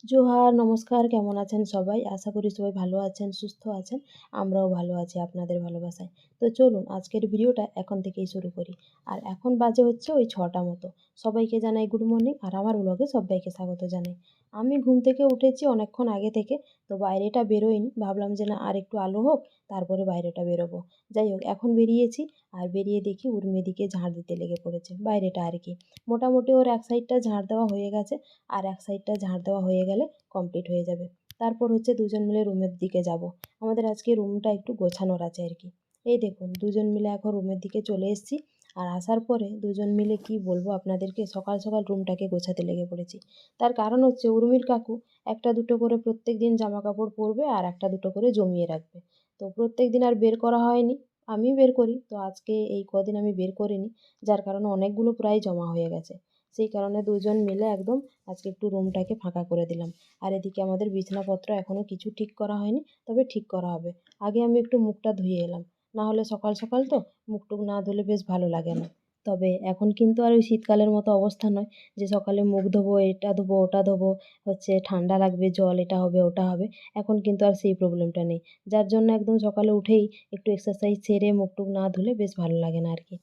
জোহার, নমস্কার। কেমন আছেন সবাই? আশা করি সবাই ভালো আছেন, সুস্থ আছেন। আমরাও ভালো আছি আপনাদের ভালোবাসায়। তো চলুন আজকের ভিডিওটা এখন থেকেই শুরু করি। আর এখন বাজে হচ্ছে ওই ৬টা মতো। সবাইকে জানাই গুড মর্নিং আর আমার ব্লগে সব্বাইকে স্বাগত জানাই। আমি ঘুম থেকে উঠেছি অনেকক্ষণ আগে থেকে। তো বাইরেটা বেরোইনি। ভাবলাম যে না আরেকটু আলো হোক, তারপরে বাইরেটা বেরোবো। যাই হোক এখন বেরিয়েছি আর বেরিয়ে দেখি উর্মিদিকে ঝাড় দিতে লেগে পড়েছে, বাইরেটা আর কি। মোটামুটি ওর এক সাইডটা ঝাড় দেওয়া হয়ে গেছে। আর এক সাইডটা ঝাড় দেওয়া হয়ে গেলে কমপ্লিট হয়ে যাবে। তারপর হচ্ছে দুজন মিলে রুমের দিকে যাব। আমাদের আজকে রুমটা একটু গোছানোর আছে আর কি। এই দেখুন দুজন মিলে এখন রুমের দিকে চলে এসেছি। আর আসার পরে দুজন মিলে কি বলবো আপনাদেরকে, সকাল সকাল রুমটাকে গোছাতে লেগে পড়েছি। তার কারণ হচ্ছে উর্মির কাকু একটা দুটো করে প্রত্যেক দিন জামা কাপড় পরবে আর একটা দুটো করে জমিয়ে রাখবে। তো প্রত্যেক দিন আর বের করা হয়নি। আমি বের করি, তো আজকে এই কদিন আমি বের করিনি। যার কারণে অনেকগুলো প্রায় জমা হয়ে গেছে। সেই কারণে দুজন মিলে একদম আজকে একটু রুমটাকে ফাঁকা করে দিলাম। আর এদিকে আমাদের বিছানাপত্র এখনও কিছু ঠিক করা হয়নি, তবে ঠিক করা হবে। আগে আমি একটু মুখটা ধুয়ে এলাম, না হলে সকাল সকাল তো মুখ টুক না ধুলে বেশ ভালো লাগে না। তবে এখন কিন্তু আর ওই শীতকালের মতো অবস্থা নয় যে সকালে মুখ ধোবো, এটা ধোবো ওটা ধোবো, হচ্ছে ঠান্ডা লাগবে, জল এটা হবে ওটা হবে। এখন কিন্তু আর সেই প্রবলেমটা নেই। যার জন্য একদম সকালে উঠেই একটু এক্সারসাইজ সেরে মুখ টুক না ধুলে বেশ ভালো লাগে না আর কি।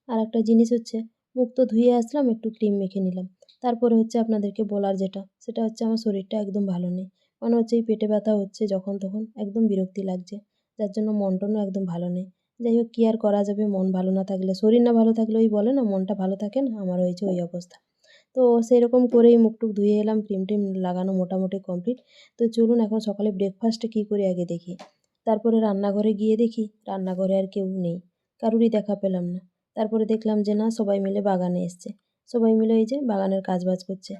আর একটা জিনিস হচ্ছে, মুখ তো ধুয়ে আসলাম, একটু ক্রিম মেখে নিলাম। তারপরে হচ্ছে আপনাদেরকে বলার যেটা, সেটা হচ্ছে আমার শরীরটা একদম ভালো নেই। মনে হচ্ছে এই পেটে ব্যথা হচ্ছে যখন তখন, একদম বিরক্তি লাগছে। যার জন্য মন টনও একদম ভালো নেই। যাই হোক কী আর করা যাবে, মন ভালো না থাকলে, শরীর না ভালো থাকলে ওই বলে না মনটা ভালো থাকে না, আমার হয়েছে ওই অবস্থা। তো সেরকম করেই মুখ টুক ধুয়ে এলাম, ক্রিম টিম লাগানো মোটামুটি কমপ্লিট। তো চলুন এখন সকালে ব্রেকফাস্টে কী করি আগে দেখি। তারপরে রান্নাঘরে গিয়ে দেখি রান্নাঘরে আর কেউ নেই, কারুরই দেখা পেলাম না। তারপরে দেখলাম যে না সবাই মিলে বাগানে এসছে। সবাই মিলে এই যে বাগানের কাজবাজ করছে।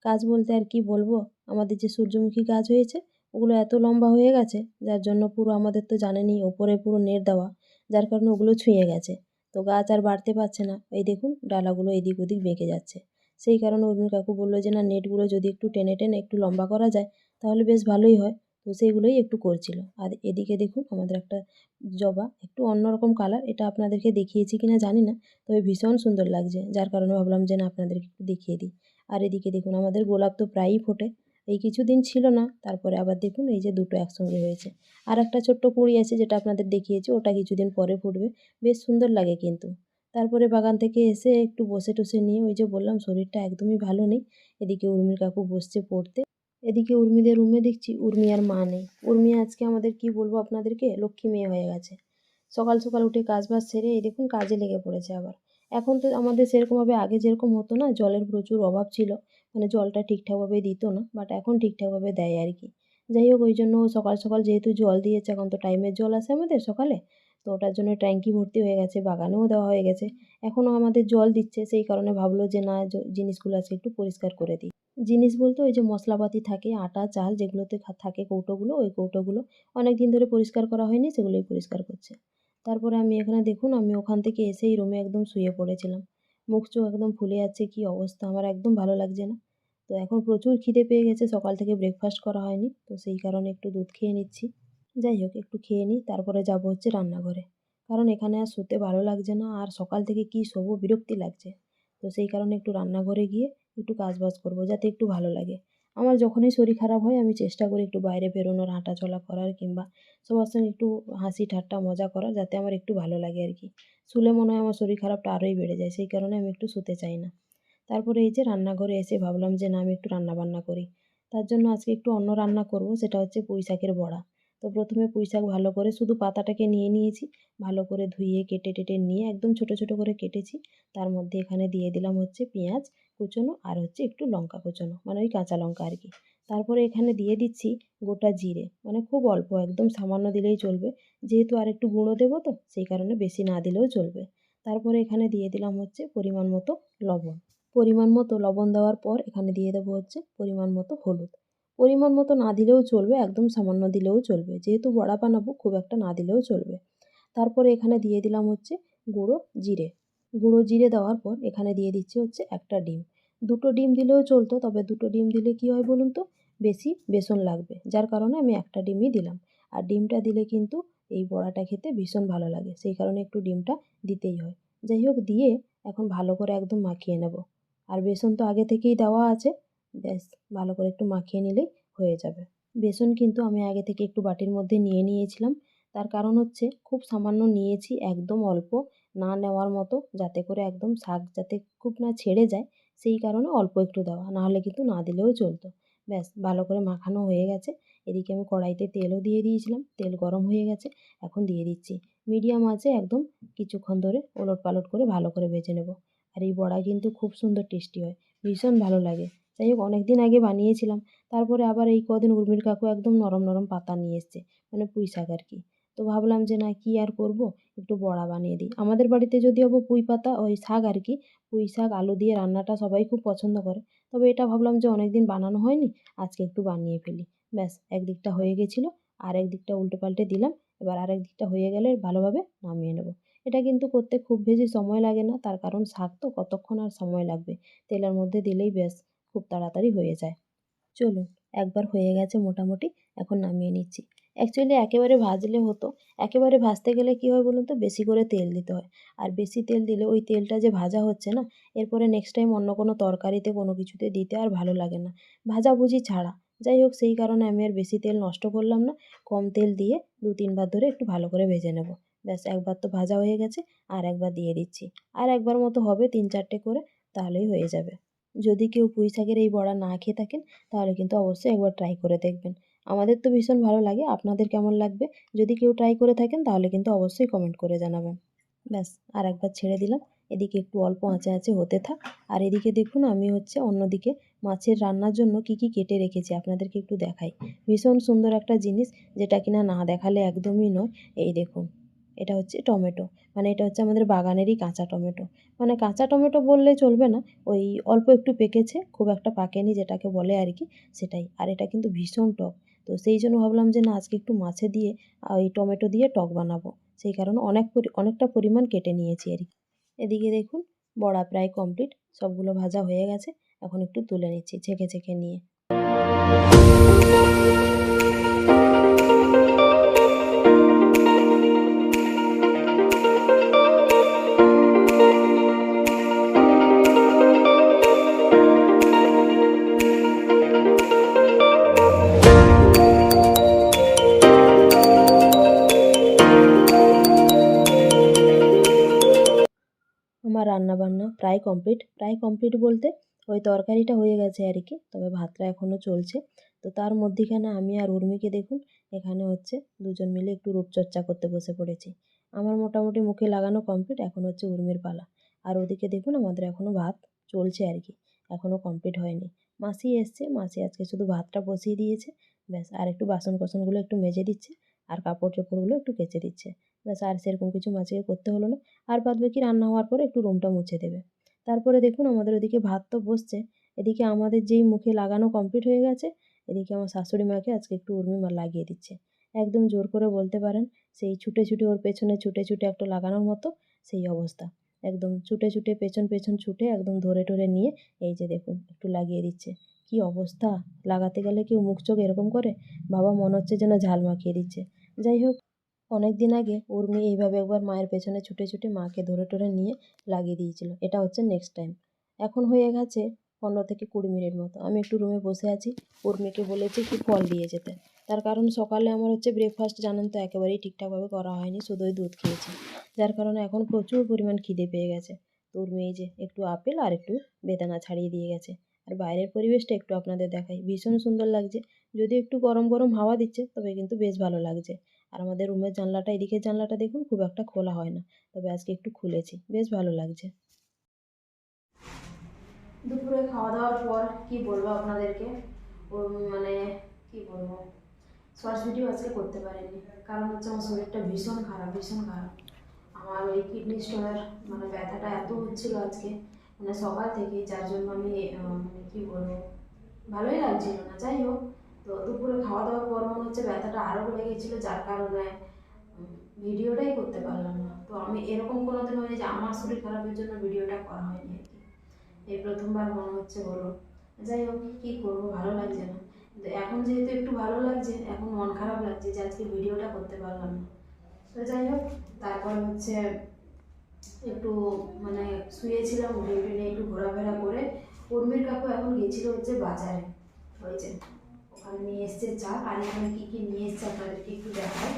কাজ বলতে আর কি বলবো, আমাদের যে সূর্যমুখী গাছ হয়েছে ওগুলো এত লম্বা হয়ে গেছে, যার জন্য পুরো আমাদের তো জানেনই ওপরে পুরো নেট দেওয়া, যার কারণে ওগুলো ছুঁয়ে গেছে। তো গাছ আর বাড়তে পারছে না, এই দেখুন ডালাগুলো এদিক ওদিক বেঁকে যাচ্ছে। সেই কারণে অরুণ কাকু বললো যে না নেটগুলো যদি একটু টেনে টেনে একটু লম্বা করা যায় তাহলে বেশ ভালোই হয়। তো সেইগুলোই একটু করছিল। আর এদিকে দেখুন আমাদের একটা জবা, একটু অন্যরকম কালার, এটা আপনাদেরকে দেখিয়েছি কিনা জানি না, তবে ভীষণ সুন্দর লাগছে, যার কারণে ভাবলাম যে না আপনাদেরকে একটু দেখিয়ে দিই। আর এদিকে দেখুন আমাদের গোলাপ তো প্রায়ই ফোটে। এই কিছুদিন ছিল না, তারপরে আবার দেখুন এই যে দুটো একসঙ্গে হয়েছে। আর একটা ছোট্ট কুঁড়ি আছে যেটা আপনাদের দেখিয়েছি, ওটা কিছুদিন পরে ফুটবে। বেশ সুন্দর লাগে কিন্তু। তারপরে বাগান থেকে এসে একটু বসে টসে নিয়ে, ওই যে বললাম শরীরটা একদমই ভালো নেই। এদিকে উর্মির কাকু বসছে পড়তে। এদিকে উর্মিদের রুমে দেখছি উর্মি আর মা নেই। উর্মি আজকে আমাদের কি বলবো আপনাদেরকে, লক্ষ্মী মেয়ে হয়ে গেছে। সকাল সকাল উঠে কাজবাজ সেরে এই দেখুন কাজে লেগে পড়েছে আবার। এখন তো আমাদের সেরকমভাবে আগে যেরকম হতো না, জলের প্রচুর অভাব ছিল, মানে জলটা ঠিকঠাকভাবে দিত না, বাট এখন ঠিকঠাকভাবে দেয় আর কি। যাই হোক ওই জন্য ও সকাল সকাল যেহেতু জল দিয়েছে, এখন তো টাইমের জল আসে আমাদের সকালে, তো ওটার জন্য ট্যাঙ্কি ভর্তি হয়ে গেছে, বাগানেও দেওয়া হয়ে গেছে। এখনও আমাদের জল দিচ্ছে, সেই কারণে ভাবলো যে না জিনিসগুলো আজকে একটু পরিষ্কার করে দিই। জিনিস বলতে ওই যে মশলাপাতি থাকে, আটা চাল যেগুলোতে থাকে কৌটোগুলো, ওই কৌটোগুলো অনেক দিন ধরে পরিষ্কার করা হয়নি, সেগুলোই পরিষ্কার করছে। তারপরে আমি এখানে দেখুন আমি ওখান থেকে এসেই রুমে একদম শুয়ে পড়েছিলাম। মুখ চোখ একদম ফুলে যাচ্ছে, কি অবস্থা আমার, একদম ভালো লাগছে না। তো এখন প্রচুর খিদে পেয়ে গেছে, সকাল থেকে ব্রেকফাস্ট করা হয়নি, তো সেই কারণে একটু দুধ খেয়ে নিচ্ছি। যাই হোক একটু খেয়ে নিই, তারপরে যাবো হচ্ছে রান্নাঘরে। কারণ এখানে আর শুতে ভালো লাগছে না, আর সকাল থেকে কি শোবো বিরক্তি লাগছে। তো সেই কারণে একটু রান্নাঘরে গিয়ে একটু কাজবাজ করবো যাতে একটু ভালো লাগে। আমার যখনই শরীর খারাপ হয় আমি চেষ্টা করি একটু বাইরে বেরোনোর, হাঁটাচলা করার, কিংবা সবার সঙ্গে একটু হাসি ঠাট্টা মজা করার, যাতে আমার একটু ভালো লাগে আর কি। শুলে মনে হয় আমার শরীর খারাপটা আরোই বেড়ে যায়, সেই কারণে আমি একটু শুতে চাই না। তারপরে এই যে রান্নাঘরে এসে ভাবলাম যে না আমি একটু রান্না বান্না করি। তার জন্য আজকে একটু অন্য রান্না করব, সেটা হচ্ছে পুঁই শাকের বড়া। তো প্রথমে পুঁই শাক ভালো করে শুধু পাতাটাকে নিয়ে নিয়েছি, ভালো করে ধুয়ে কেটে টেটে নিয়ে একদম ছোট ছোট করে কেটেছি। তার মধ্যে এখানে দিয়ে দিলাম হচ্ছে পেঁয়াজ কুচোনো আর হচ্ছে একটু লঙ্কা কুচোনো, মানে ওই কাঁচা লঙ্কা আর কি। তারপরে এখানে দিয়ে দিচ্ছি গোটা জিরে, মানে খুব অল্প একদম সামান্য দিলেই চলবে, যেহেতু আর একটু গুঁড়ো দেবো তো সেই কারণে বেশি না দিলেও চলবে। তারপরে এখানে দিয়ে দিলাম হচ্ছে পরিমাণ মতো লবণ। পরিমাণ মতো লবণ দেওয়ার পর এখানে দিয়ে দেবো হচ্ছে পরিমাণ মতো হলুদ। পরিমাণ মতো না দিলেও চলবে, একদম সামান্য দিলেও চলবে, যেহেতু বড়া বানাবো খুব একটা না দিলেও চলবে। তারপরে এখানে দিয়ে দিলাম হচ্ছে গুঁড়ো জিরে। গুঁড়ো জিরে দেওয়ার পর এখানে দিয়ে দিচ্ছি হচ্ছে একটা ডিম। দুটো ডিম দিলেও চলতো, তবে দুটো ডিম দিলে কী হয় বলুন তো, বেশি বেসন লাগবে, যার কারণে আমি একটা ডিমই দিলাম। আর ডিমটা দিলে কিন্তু এই বড়াটা খেতে ভীষণ ভালো লাগে, সেই কারণে একটু ডিমটা দিতেই হয়। যাই হোক দিয়ে এখন ভালো করে একদম মাখিয়ে নেব। আর বেসন তো আগে থেকেই দেওয়া আছে, ব্যাস ভালো করে একটু মাখিয়ে নিলেই হয়ে যাবে। বেসন কিন্তু আমি আগে থেকে একটু বাটির মধ্যে নিয়ে নিয়েছিলাম। তার কারণ হচ্ছে খুব সামান্য নিয়েছি, একদম অল্প, না নেওয়ার মতো, যাতে করে একদম শাক যাতে খুব না ছেড়ে যায়, সেই কারণে অল্প একটু দেওয়া, নাহলে কিন্তু না দিলেও চলতো। ব্যাস ভালো করে মাখানো হয়ে গেছে। এদিকে আমি কড়াইতে তেলও দিয়ে দিয়েছিলাম, তেল গরম হয়ে গেছে, এখন দিয়ে দিচ্ছি। মিডিয়াম আঁচে একদম কিছুক্ষণ ধরে ওলটপালট করে ভালো করে ভেজে নেব। আর এই বড়া কিন্তু খুব সুন্দর টেস্টি হয়, ভীষণ ভালো লাগে। যাই হোক, অনেক দিন আগে বানিয়েছিলাম, তারপরে আবার এই কদিন উর্মির কাকু একদম নরম নরম পাতা নিয়ে এসছে, মানে পুঁই শাক আর কি। তো ভাবলাম যে না, কি আর করব, একটু বড়া বানিয়ে দিই। আমাদের বাড়িতে যদিও পুঁই পাতা ওই শাক আর কি, পুঁই শাক আলু দিয়ে রান্নাটা সবাই খুব পছন্দ করে। তবে এটা ভাবলাম যে অনেক দিন বানানো হয়নি, আজকে একটু বানিয়ে ফেলি। ব্যাস একদিকটা হয়ে গেছিলো, আর একদিকটা উল্টে পাল্টে দিলাম। এবার আরেক দিকটা হয়ে গেলে ভালোভাবে নামিয়ে নেব। এটা কিন্তু করতে খুব বেশি সময় লাগে না, তার কারণ শাক তো কতক্ষণ আর সময় লাগবে, তেলের মধ্যে দিলেই ব্যাস খুব তাড়াতাড়ি হয়ে যায়। চলুন, একবার হয়ে গেছে মোটামুটি, এখন নামিয়ে নিচ্ছি। অ্যাকচুয়ালি একেবারে ভাজলে হতো, একেবারে ভাজতে গেলে কী হয় বলুন তো, বেশি করে তেল দিতে হয়। আর বেশি তেল দিলে ওই তেলটা যে ভাজা হচ্ছে না, এরপরে নেক্সট টাইম অন্য কোনো তরকারিতে কোনো কিছুতে দিতে আর ভালো লাগে না, ভাজাভুজি ছাড়া। যাই হোক, সেই কারণে আমি আর বেশি তেল নষ্ট করলাম না, কম তেল দিয়ে 2-3 বার ধরে একটু ভালো করে ভেজে নেব। ব্যাস একবার তো ভাজা হয়ে গেছে, আর একবার দিয়ে দিচ্ছি। আর একবার মতো হবে 3-4টে করে, তাহলেই হয়ে যাবে। যদি কেউ পুঁই শাকের এই বড়া না খেয়ে থাকেন, তাহলে কিন্তু অবশ্যই একবার ট্রাই করে দেখবেন। আমাদের তো ভীষণ ভালো লাগে, আপনাদের কেমন লাগবে? যদি কেউ ট্রাই করে থাকেন তাহলে কিন্তু অবশ্যই কমেন্ট করে জানাবেন। ব্যাস আরেকবার ছেড়ে দিলাম। এদিকে একটু অল্প আঁচে আঁচে হতে থাক। আর এদিকে দেখুন, আমি অন্যদিকে মাছের রান্নার জন্য কি কি কেটে রেখেছি আপনাদেরকে একটু দেখাই। ভীষণ সুন্দর একটা জিনিস, যেটা কিনা না দেখালে একদমই নয়। এই দেখুন, এটা হচ্ছে টমেটো। মানে এটা হচ্ছে আমাদের বাগানেরই কাঁচা টমেটো। মানে কাঁচা টমেটো বললে চলবে না, ওই অল্প একটু পেকেছে, খুব একটা পাকেনি যেটাকে বলে আর কি, সেটাই। আর এটা কিন্তু ভীষণ টক। তো সেই জন্য ভাবলাম যে না, আজকে একটু মাছে দিয়ে ওই টমেটো দিয়ে টক বানাবো। সেই কারণে অনেকটা পরিমাণ কেটে নিয়েছি আর কি। এদিকে দেখুন, বড়া প্রায় কমপ্লিট, সবগুলো ভাজা হয়ে গেছে। এখন একটু তুলে নিচ্ছি ছেঁকে ছেঁকে নিয়ে। আমার রান্নাবান্না প্রায় কমপ্লিট বলতে ওই তরকারিটা হয়ে গেছে আর কি, তবে ভাতটা এখনও চলছে। তো তার মধ্যিখানে আমি আর উর্মিকে দেখুন, এখানে দুজন মিলে একটু রূপচর্চা করতে বসে পড়েছি। আমার মোটামুটি মুখে লাগানো কমপ্লিট, এখন উর্মির পালা। আর ওদিকে দেখুন, আমাদের এখনও ভাত চলছে আর কি, এখনও কমপ্লিট হয়নি। মাসি এসছে, মাসি আজকে শুধু ভাতটা বসিয়ে দিয়েছে। ব্যাস আর একটু বাসন কোসনগুলো একটু মেজে দিচ্ছে, আর কাপড় চোপড়গুলো একটু কেচে দিচ্ছে। ব্যাস আর সেরকম কিছু মাসিকে করতে হলো না। আর বাদবাকি রান্না হওয়ার পরে একটু রুমটা মুছে দেবে। তারপরে দেখুন, আমাদের ওদিকে ভাত তো বসছে, এদিকে আমাদের যেই মুখে লাগানো কমপ্লিট হয়ে গেছে, এদিকে আমার শাশুড়ি মাকে আজকে একটু উর্মি মা লাগিয়ে দিচ্ছে। একদম জোর করে বলতে পারেন, সেই ছুটে ছুটে ওর পেছনে ছুটে ছুটে একটা লাগানোর মতো সেই অবস্থা। একদম ছুটে ছুটে পেছন পেছন ছুটে একদম ধরে টরে নিয়ে এই যে দেখুন একটু লাগিয়ে দিচ্ছে। কি অবস্থা! লাগাতে গেলে কেউ মুখ চোখ এরকম করে? বাবা, মনে হচ্ছে যেন ঝাল মাখিয়ে দিচ্ছে। যাই হোক, অনেক দিন আগে উর্মি এইভাবে একবার মায়ের পেছনে ছুটে ছুটে মাকে ধরে টরে নিয়ে লাগিয়ে দিয়েছিল। এটা হচ্ছে নেক্সট টাইম। এখন হয়ে গেছে 15 থেকে 20 মিনিট মতো, আমি একটু রুমে বসে আছি। উর্মিকে বলেছি একটু ফল দিয়ে যেতে। তার কারণ সকালে আমার ব্রেকফাস্ট জানেন তো একেবারেই ঠিকঠাকভাবে করা হয়নি, শুধু ওই দুধ খেয়েছি। যার কারণে এখন প্রচুর পরিমাণ খিদে পেয়ে গেছে। তো উর্মি এই যে একটু আপেল আর একটু বেদানা ছাড়িয়ে দিয়ে গেছে। আর বাইরের পরিবেশটা একটু আপনাদের দেখাই, ভীষণ সুন্দর লাগছে। যদি একটু গরম গরম হাওয়া দিচ্ছে, তবে কিন্তু বেশ ভালো লাগছে। আর আমাদের রুমের জানলাটা, এদিকের জানলাটা দেখুন খুব একটা খোলা হয় না, তবে আজকে একটু খুলেছি, বেশ ভালো লাগছে। দুপুরে খাওয়া দাওয়ার পর কি বলবো আপনাদেরকে, মানে কি বলবো, শর্টস ভিডিও আজকে করতে পারিনি, কারণ আমার শরীরটা ভীষণ খারাপ, ভীষণ খারাপ। আমার ওই কিডনি স্টোনের মানে ব্যথাটা এত হচ্ছিল আজকে, মানে সকাল থেকে, যার জন্য আমি মানে কি বলবো, ভালোই লাগছিল না। যাই হোক, তো দুপুরে খাওয়া দাওয়ার পর মনে হচ্ছে ব্যথাটা আরও বেড়ে গেছিলো, যার কারণে ভিডিওটাই করতে পারলাম না। তো আমি এরকম কোনোদিন হয়নি যে আমার শরীর খারাপের জন্য ভিডিওটা করা হয়নি আর কি, এই প্রথমবার মনে হচ্ছে হলো। যাই হোক, কী করবো, ভালো লাগছে না। কিন্তু এখন যেহেতু একটু ভালো লাগছে, এখন মন খারাপ লাগছে যে আজকে ভিডিওটা করতে পারলাম না। তো যাই হোক, তারপর একটু মানে শুয়েছিলাম, উঠে উঠে নিয়ে একটু ঘোরাফেরা করে উর্মির কাকু এখন গেছিল হচ্ছে বাজারে, ওই যে ওখানে নিয়ে এসছে চাল, আর এখানে কী কী নিয়ে এসছে আপনাদেরকে একটু দেখায়।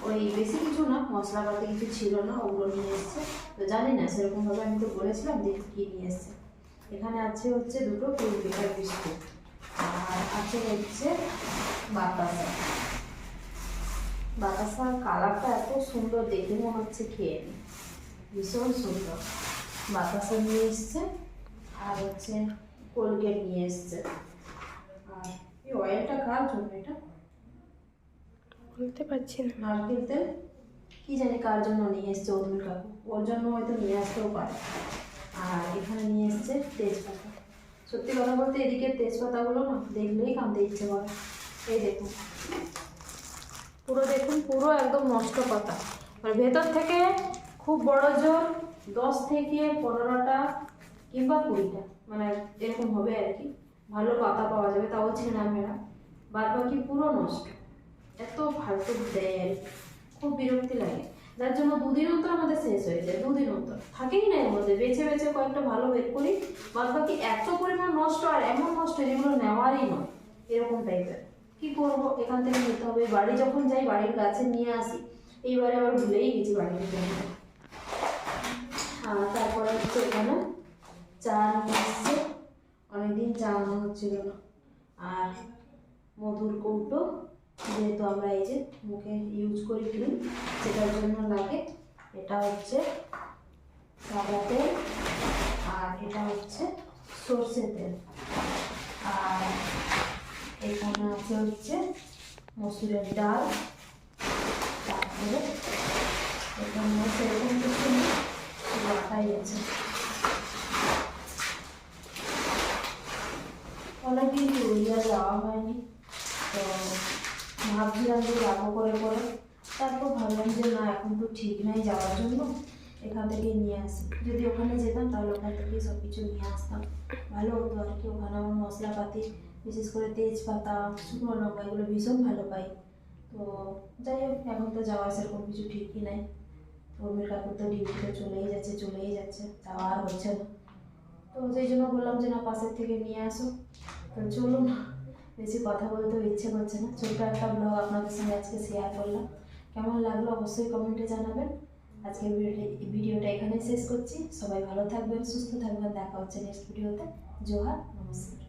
ওই বেশি কিছু না, মশলাপাতি কিছু ছিল না, ওগুলো নিয়ে এসছে। তো জানি না সেরকমভাবে, আমি তো বলেছিলাম যে কী নিয়ে এসছে। এখানে আছে হচ্ছে দুটো কুলপিঠার বিস্কুট, আর আছে হচ্ছে বাতাসা। বাতাসার কালারটা এত সুন্দর, দেখে মনে হচ্ছে খেয়ে নি, ভীষণ সুন্দর। বাতাসা নিয়ে এসছে, আর হচ্ছে কোলগেট নিয়ে এসছে। আর এই অয়েলটা কার জন্য, এটা বলতে পারছি না। নারকেল তেল, কি জানি কার জন্য নিয়ে এসছে উর্মির কাকু, ওর জন্য হয়তো নিয়ে আসতেও পারে। আর এখানে নিয়ে এসছে তেজপাতা। সত্যি কথা বলতে এদিকে তেজপাতাগুলো না দেখলেই কাঁদতে ইচ্ছে করে। এই দেখুন, পুরো দেখুন, পুরো একদম নষ্ট পাতা, মানে ভেতর থেকে খুব বড় জোর 10 থেকে 15টা কিংবা 20টা, মানে এরকম হবে আর কি, ভালো পাতা পাওয়া যাবে, তাও ছেঁড়া মেরা, বাদ বাকি পুরো নষ্ট। এত ফালতু দেয় আর কি, খুব বিরক্তি লাগে। যার জন্য 2 দিন অন্তর আমাদের শেষ হয়ে যায়, 2 দিন অন্তর থাকেই না, এর মধ্যে বেছে বেছে কয়েকটা ভালো বের করি, বাদ বাকি এত পরিমাণ নষ্ট, আর এমন নষ্ট যেগুলো নেওয়ারই নয়, এরকম টাইপের। কি করব, এখান থেকে নিতে হবে। বাড়ি যখন যাই বাড়ির গাছে নিয়ে আসি, এইবারে আবার ভুলেই গেছি বাড়িতে নিতে। আর তারপরে হচ্ছে এখানে চা নিয়ে এসছে, অনেকদিন চা আনা হচ্ছিল না। আর মধুর কৌটো, যেহেতু আমরা এই যে মুখে ইউজ করি ক্রিম, সেটার জন্য লাগে। এটা হচ্ছে সাদা তেল, আর এটা হচ্ছে সর্ষে তেল। আর এখানে আছে হচ্ছে মসুরের ডাল। তারপরে এখানে সেরকম কিছু নেই, শুধু আটাই আছে। অনেকদিন পুরুলিয়া যাওয়া হয়নি, তো ভাবছিলাম যে যাবো করে করে, তারপর ভাবলাম যে না, এখন তো ঠিক নাই যাওয়ার জন্য, এখান থেকেই নিয়ে আসি। যদি ওখানে যেতাম তাহলে ওখান থেকেই সব কিছু নিয়ে আসতাম, ভালো হতো আর কি। ওখানে আমার মশলাপাতি, বিশেষ করে তেজপাতা, শুকনো লঙ্কা, এগুলো ভীষণ ভালো পাই। তো যাই হোক, এখন তো যাওয়ার সেরকম কিছু ঠিকই নাই। উর্মির কাকু তো ডিউটিতে চলেই যাচ্ছে, যাওয়া আর হচ্ছে না। তো সেই জন্য বললাম যে না, পাশের থেকে নিয়ে আসো। তো চলুন, বেশি কথা বলতেও ইচ্ছে করছে না, ছোট্ট একটা ব্লগ আপনাদের সঙ্গে আজকে শেয়ার করলাম। কেমন লাগলো অবশ্যই কমেন্টে জানাবেন। আজকের ভিডিওটা এখানেই শেষ করছি। সবাই ভালো থাকবেন, সুস্থ থাকবেন, দেখা হচ্ছে নেক্সট ভিডিওতে। জোহার, নমস্কার।